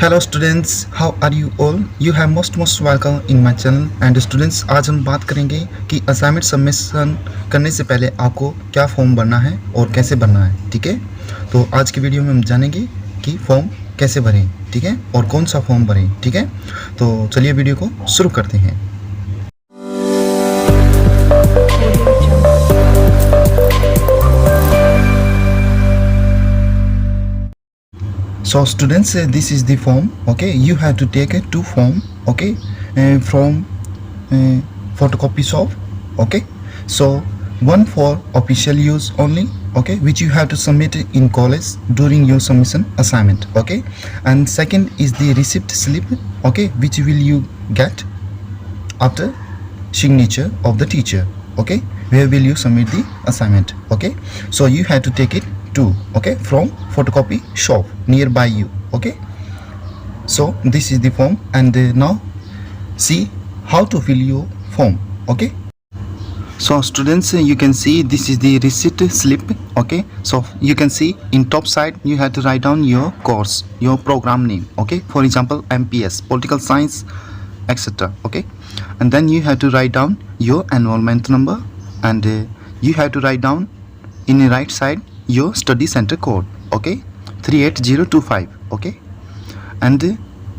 Hello students, how are you all? You have most welcome in my channel. And students, आज हम बात करेंगे कि असाइनमेंट सबमिशन करने से पहले आपको क्या फॉर्म भरना है और कैसे भरना है। ठीक है, तो आज की वीडियो में हम जानेंगे कि फॉर्म कैसे भरें, ठीक है, और कौन सा फॉर्म भरें। ठीक है, तो चलिए वीडियो को शुरू करते हैं। So students, this is the form. Okay, you have to take two form. Okay, from photocopy shop. Okay, so one for official use only. Okay, which you have to submit in college during your submission assignment. Okay, and second is the receipt slip. Okay, which will you get after signature of the teacher. Okay, where will you submit the assignment? Okay, so you have to take it too. Okay, from photocopy shop nearby you. Okay, so this is the form, and now see how to fill your form. Okay, so students, you can see this is the receipt slip. Okay, so you can see in top side you have to write down your course, your program name. Okay, for example MPS political science, etc. Okay, and then you have to write down your enrollment number, and you have to write down in the right side your study center code. Okay, 38025. Okay, and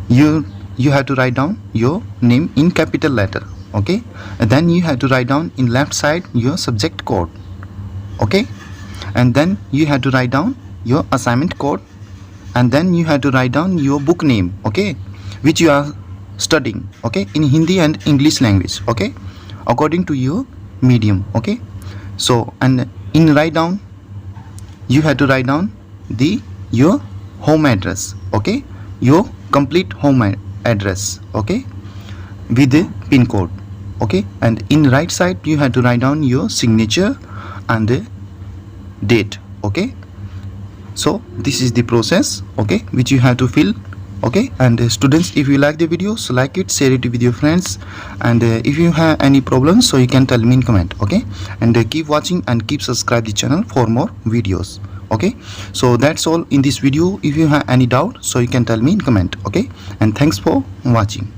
you have to write down your name in capital letter. Okay, and then you have to write down in left side your subject code. Okay, and then you have to write down your assignment code, and then you have to write down your book name. Okay, which you are studying. Okay, in Hindi and English language. Okay, according to your medium. Okay, so and in write down you have to write down your home address. Okay, your complete home address. Okay, with the pin code. Okay, and in right side you have to write down your signature and the date. Okay, so this is the process. Okay, which you have to fill. Okay, and students, if you like the video, so like it, share it with your friends, and if you have any problems, so you can tell me in comment. Okay, and keep watching and keep subscribe the channel for more videos. Okay, so that's all in this video. If you have any doubt, so you can tell me in comment. Okay, and thanks for watching.